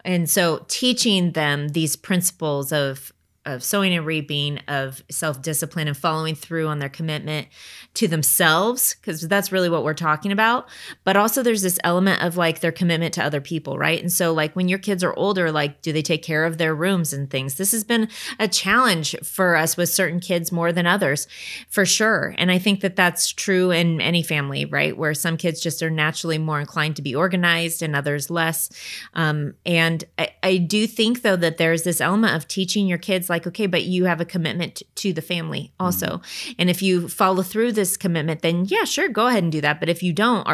And so teaching them these principles of sowing and reaping, of self-discipline and following through on their commitment to themselves, because that's really what we're talking about. But also there's this element of like their commitment to other people, right? And so like when your kids are older, like do they take care of their rooms and things? This has been a challenge for us with certain kids more than others, for sure. And I think that that's true in any family, right? Where some kids just are naturally more inclined to be organized and others less. And I do think though that there's this element of teaching your kids like, okay, but you have a commitment to the family also. And if you follow through this commitment, then yeah, sure, go ahead and do that. But if you don't,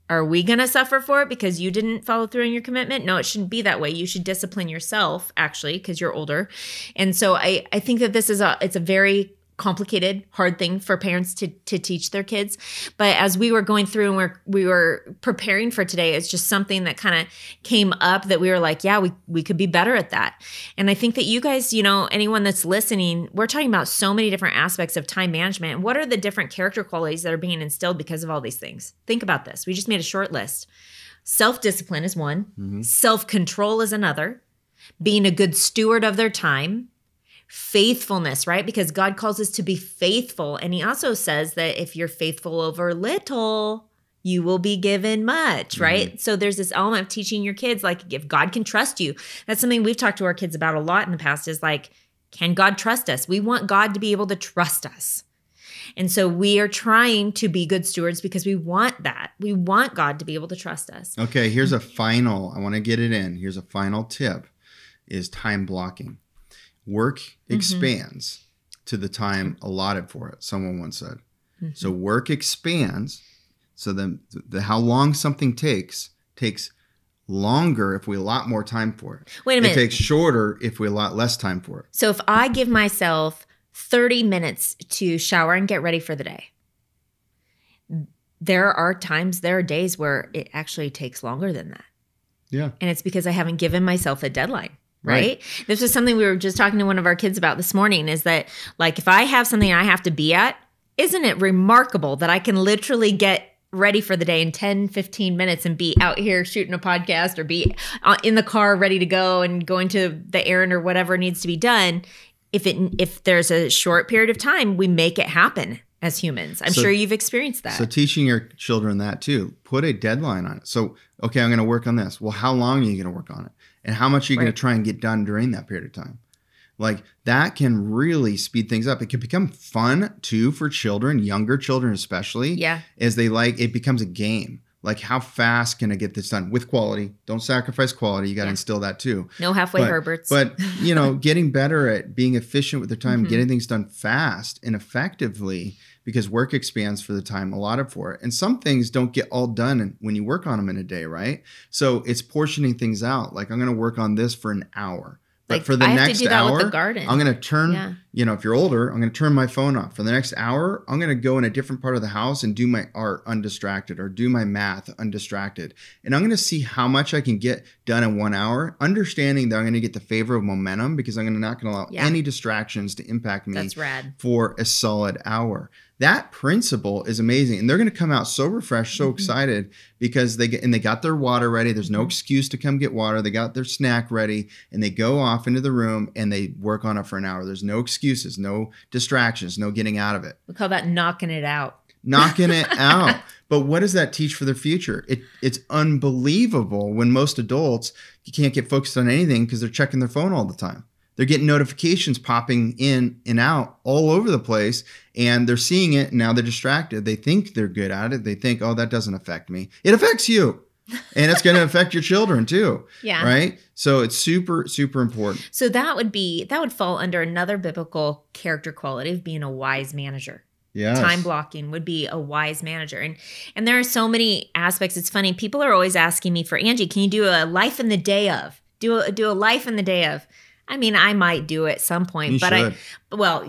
are we going to suffer for it because you didn't follow through on your commitment? No, it shouldn't be that way. You should discipline yourself actually, because you're older. And so I think that it's a very complicated, hard thing for parents to teach their kids. But as we were going through and we were preparing for today, it's just something that kind of came up that we were like, yeah, we could be better at that. And I think that you guys, you know, anyone that's listening, we're talking about so many different aspects of time management. And what are the different character qualities that are being instilled because of all these things? Think about this. We just made a short list. Self-discipline is one. Self-control is another. Being a good steward of their time. Faithfulness, right? Because God calls us to be faithful. And he also says that if you're faithful over little, you will be given much, right? So there's this element of teaching your kids, like if God can trust you. That's something we've talked to our kids about a lot in the past is like, can God trust us? We want God to be able to trust us. And so we are trying to be good stewards because we want that. We want God to be able to trust us. Okay, I want to get it in. Here's a final tip is time blocking. Work expands to the time allotted for it, someone once said. So work expands, so the how long something takes longer if we allot more time for it. Wait a minute. It takes shorter if we allot less time for it. So if I give myself 30 minutes to shower and get ready for the day, there are days where it actually takes longer than that. Yeah. And it's because I haven't given myself a deadline. Right? This was something we were just talking to one of our kids about this morning is that like if I have something I have to be at, isn't it remarkable that I can literally get ready for the day in 10, 15 minutes and be out here shooting a podcast or be in the car ready to go and going to the errand or whatever needs to be done. If there's a short period of time, we make it happen as humans. I'm sure you've experienced that. So teaching your children that too, put a deadline on it. So, okay, I'm going to work on this. Well, how long are you going to work on it? And how much are you going to try and get done during that period of time? Like that can really speed things up. It can become fun too for children, younger children especially. Yeah. As it becomes a game. Like how fast can I get this done with quality? Don't sacrifice quality. You got to instill that too. No halfway Herberts. But, you know, getting better at being efficient with their time, getting things done fast and effectively because work expands for the time allotted for it. And some things don't get all done when you work on them in a day, right? So it's portioning things out. Like I'm going to work on this for an hour. But like for the I next have to do that hour, with the garden. I'm going to turn if you're older, I'm going to turn my phone off. For the next hour, I'm going to go in a different part of the house and do my art undistracted or do my math undistracted. And I'm going to see how much I can get done in 1 hour, understanding that I'm going to get the favor of momentum because I'm not going to allow any distractions to impact me for a solid hour. That principle is amazing. And they're going to come out so refreshed, so excited because they got their water ready. There's no excuse to come get water. They got their snack ready and they go off into the room and they work on it for an hour. There's no excuses, no distractions, no getting out of it. We call that knocking it out. Knocking it out. But what does that teach for their future? It's unbelievable when most adults, you can't get focused on anything because they're checking their phone all the time. They're getting notifications popping in and out all over the place, and they're seeing it, and now they're distracted. They think they're good at it. They think, oh, that doesn't affect me. It affects you, and it's going to affect your children too. Yeah. Right? So it's super, super important. So that would fall under another biblical character quality of being a wise manager. Yes. Time blocking would be a wise manager. And there are so many aspects. It's funny. People are always asking me for, Angie, can you do a life in the day of? Do a life in the day of. I mean, I might do it at some point, but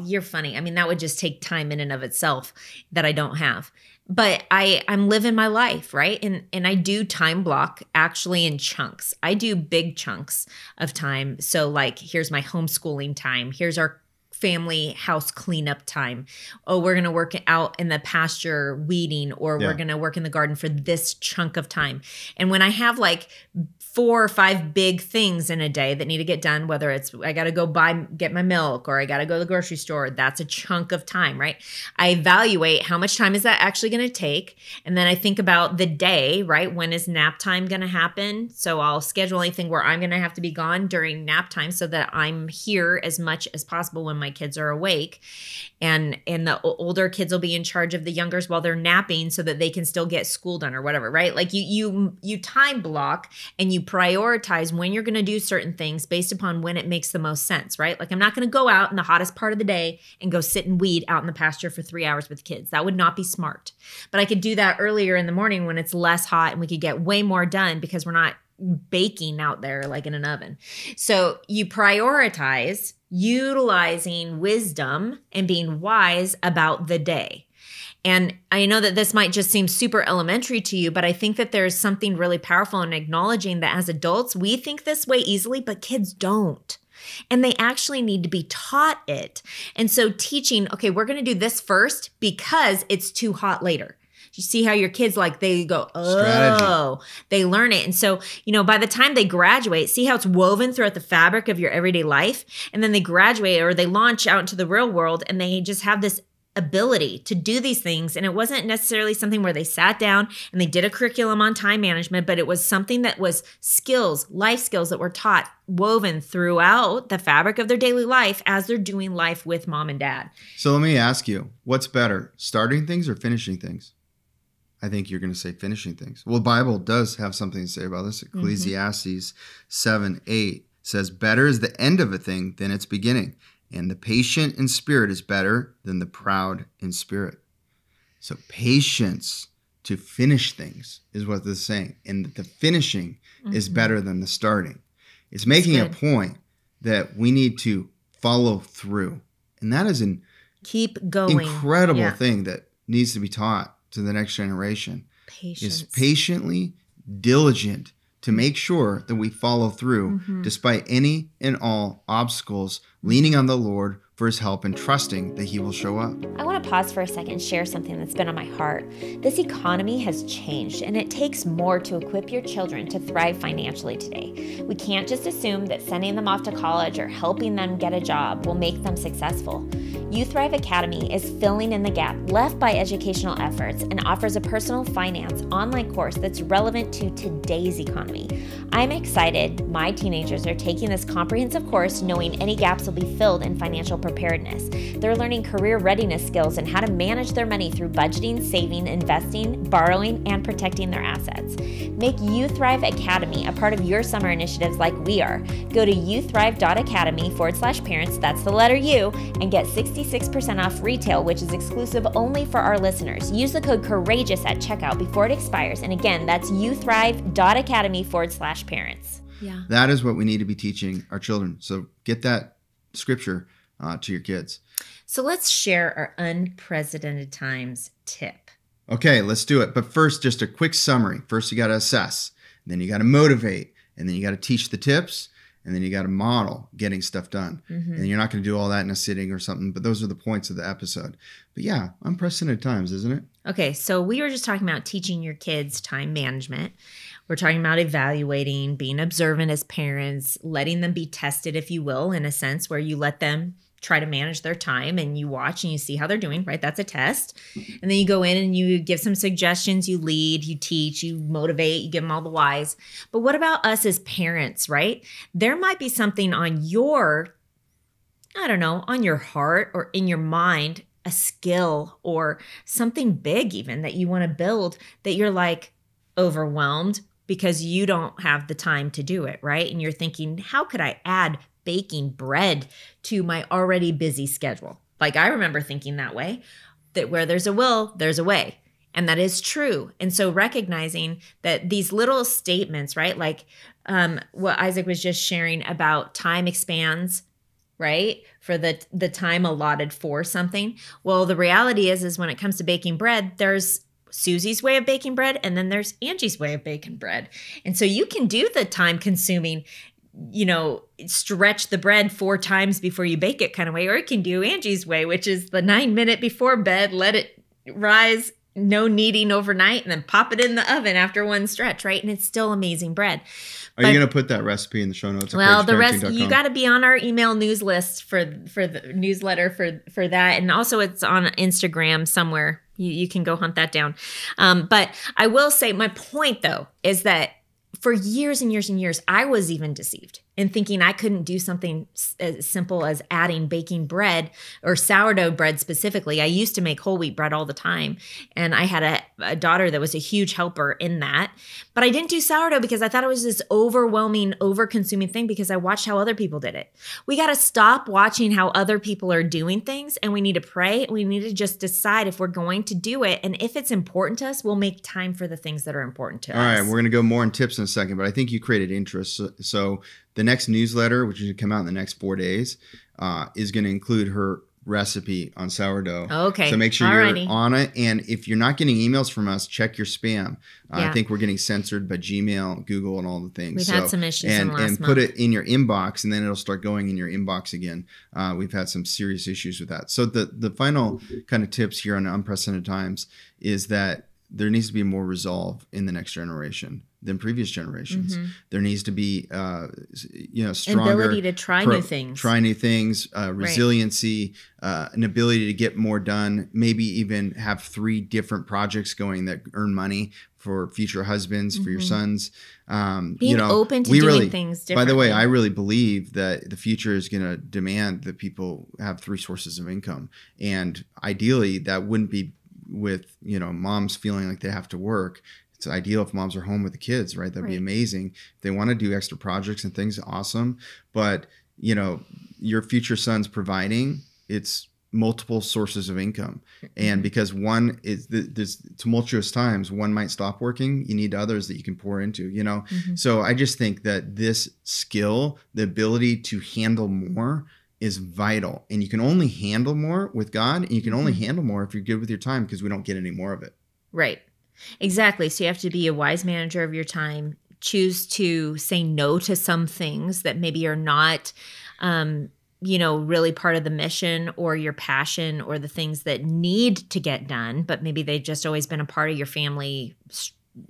you're funny. I mean, that would just take time in and of itself that I don't have. But I'm living my life, right? And I do time block actually in chunks. I do big chunks of time. So like, here's my homeschooling time. Here's our family house cleanup time. Oh, we're going to work out in the pasture weeding, or we're going to work in the garden for this chunk of time. And when I have like 4 or 5 big things in a day that need to get done, whether it's I got to go get my milk, or I got to go to the grocery store, that's a chunk of time, right? I evaluate how much time is that actually going to take. And then I think about the day, right? When is nap time going to happen? So I'll schedule anything where I'm going to have to be gone during nap time so that I'm here as much as possible when my kids are awake. And the older kids will be in charge of the youngers while they're napping so that they can still get school done or whatever, right? Like you time block and you prioritize when you're going to do certain things based upon when it makes the most sense, right? Like I'm not going to go out in the hottest part of the day and go sit and weed out in the pasture for 3 hours with kids. That would not be smart. But I could do that earlier in the morning when it's less hot and we could get way more done because we're not baking out there like in an oven. So you prioritize utilizing wisdom and being wise about the day. And I know that this might just seem super elementary to you, but I think that there's something really powerful in acknowledging that as adults, we think this way easily, but kids don't. And they actually need to be taught it. And so teaching, okay, we're going to do this first because it's too hot later. You see how your kids they go, strategy. They learn it. And so, by the time they graduate, see how it's woven throughout the fabric of your everyday life. And then they graduate or they launch out into the real world and they just have this ability to do these things. And it wasn't necessarily something where they sat down and they did a curriculum on time management, but it was something that was skills, life skills that were taught, woven throughout the fabric of their daily life as they're doing life with mom and dad. So let me ask you, what's better, starting things or finishing things? I think you're going to say finishing things. Well, the Bible does have something to say about this. Ecclesiastes 7:8 says, better is the end of a thing than its beginning. And the patient in spirit is better than the proud in spirit. So patience to finish things is what this is saying. And the finishing is better than the starting. It's making a point that we need to follow through. And that is an incredible thing that needs to be taught to the next generation. Patience. Is patiently diligent to make sure that we follow through despite any and all obstacles, leaning on the Lord for his help and trusting that he will show up. I want to pause for a second and share something that's been on my heart. This economy has changed, and it takes more to equip your children to thrive financially today. We can't just assume that sending them off to college or helping them get a job will make them successful. You Thrive Academy is filling in the gap left by educational efforts and offers a personal finance online course that's relevant to today's economy. I'm excited my teenagers are taking this comprehensive course knowing any gaps will be filled in financial preparedness. They're learning career readiness skills and how to manage their money through budgeting, saving, investing, borrowing, and protecting their assets. Make You Thrive Academy a part of your summer initiatives like we are. Go to youthrive.academy/parents, that's the letter U, and get 66% off retail, which is exclusive only for our listeners. Use the code COURAGEOUS at checkout before it expires. And again, that's youthrive.academy/parents. Yeah. That is what we need to be teaching our children. So get that scripture to your kids. So let's share our unprecedented times tip. Okay, let's do it. But first, just a quick summary. First, you got to assess, then you got to motivate, and then you got to teach the tips, and then you got to model getting stuff done. And you're not going to do all that in a sitting or something, but those are the points of the episode. But yeah, unprecedented times, isn't it? Okay, so we were just talking about teaching your kids time management. We're talking about evaluating, being observant as parents, letting them be tested, if you will, in a sense where you let them try to manage their time and you watch and you see how they're doing, right? That's a test. And then you go in and you give some suggestions, you lead, you teach, you motivate, you give them all the whys. But what about us as parents, right? There might be something on your, on your heart or in your mind, a skill or something big even that you want to build that you're like overwhelmed because you don't have the time to do it, right? And you're thinking, how could I add baking bread to my already busy schedule? Like I remember thinking that way, that where there's a will, there's a way. And that is true. And so recognizing that these little statements, right? Like what Isaac was just sharing about time expands, right? For the time allotted for something. Well, the reality is when it comes to baking bread, there's Susie's way of baking bread, and then there's Angie's way of baking bread. And so you can do the time consuming, stretch the bread 4 times before you bake it kind of way, or you can do Angie's way, which is the 9-minute before bed, let it rise, no kneading overnight, and then pop it in the oven after one stretch, right? And it's still amazing bread. Are you going to put that recipe in the show notes? Well, the rest, you got to be on our email news list for the newsletter for that. And also it's on Instagram somewhere. You can go hunt that down. But I will say my point though, is that for years and years and years, I was even deceived in thinking I couldn't do something as simple as adding baking bread or sourdough bread specifically. I used to make whole wheat bread all the time. And I had a daughter that was a huge helper in that. But I didn't do sourdough because I thought it was this overwhelming, over-consuming thing because I watched how other people did it. We got to stop watching how other people are doing things, and we need to pray. We need to just decide if we're going to do it. And if it's important to us, we'll make time for the things that are important to us. All right, we're going to go more in tips in a second, but I think you created interest. So the next newsletter, which should come out in the next 4 days, is going to include her recipe on sourdough. Okay. So make sure you're on it. And if you're not getting emails from us, check your spam. I think we're getting censored by Gmail, Google, and all the things. We've had some issues in the last month. And put it in your inbox, and then it'll start going in your inbox again. We've had some serious issues with that. So the final kind of tips here on unprecedented times is that there needs to be more resolve in the next generation than previous generations. There needs to be, stronger ability to try new things, resiliency, an ability to get more done. Maybe even have 3 different projects going that earn money for future husbands, for your sons. Being open to doing things differently. By the way, I really believe that the future is going to demand that people have 3 sources of income, and ideally, that wouldn't be with moms feeling like they have to work. It's ideal if moms are home with the kids, right? That'd be amazing. If they want to do extra projects and things, awesome. But your future son's providing, it's multiple sources of income. And because one is there's tumultuous times, one might stop working, you need others that you can pour into, So I just think that this skill, the ability to handle more, is vital. And you can only handle more with God, and you can only handle more if you're good with your time, because we don't get any more of it. Right. Exactly. So you have to be a wise manager of your time, choose to say no to some things that maybe are not, really part of the mission or your passion or the things that need to get done, but maybe they've just always been a part of your family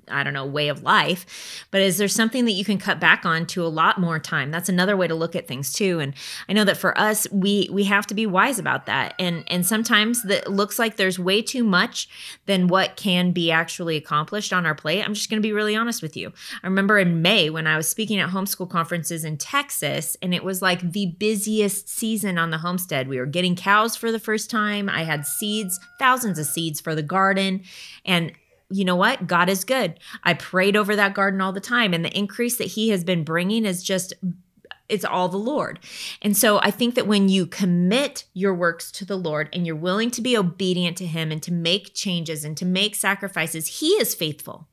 way of life. But is there something that you can cut back on to a lot more time? That's another way to look at things too. And I know that for us, we have to be wise about that. And sometimes it looks like there's way too much than what can be actually accomplished on our plate. I'm just going to be really honest with you. I remember in May when I was speaking at homeschool conferences in Texas, and it was like the busiest season on the homestead. We were getting cows for the first time. I had seeds, thousands of seeds for the garden. And you know what? God is good. I prayed over that garden all the time, and the increase that he has been bringing is just, it's all the Lord. And so I think that when you commit your works to the Lord and you're willing to be obedient to him and to make changes and to make sacrifices, he is faithful.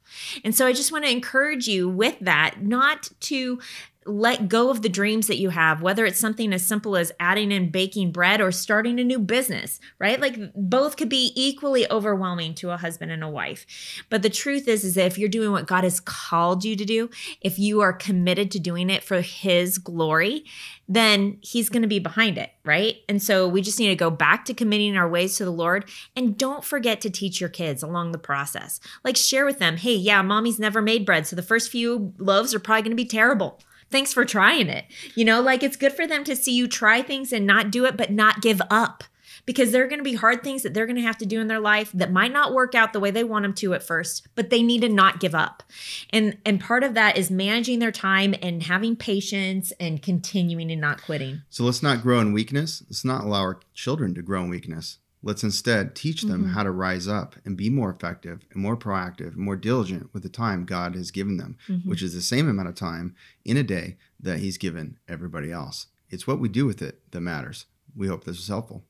And so I just want to encourage you with that, not to let go of the dreams that you have, whether it's something as simple as adding in baking bread or starting a new business, right? Like both could be equally overwhelming to a husband and a wife. But the truth is that if you're doing what God has called you to do, if you are committed to doing it for his glory, then he's going to be behind it, right? And so we just need to go back to committing our ways to the Lord. And don't forget to teach your kids along the process. Like share with them, hey, yeah, mommy's never made bread, so the first few loaves are probably going to be terrible. Thanks for trying it. Like it's good for them to see you try things and not do it, but not give up. Because there are going to be hard things that they're going to have to do in their life that might not work out the way they want them to at first, but they need to not give up. And part of that is managing their time and having patience and continuing and not quitting. So let's not grow in weakness. Let's not allow our children to grow in weakness. Let's instead teach them how to rise up and be more effective and more proactive and more diligent with the time God has given them, which is the same amount of time in a day that he's given everybody else. It's what we do with it that matters. We hope this was helpful.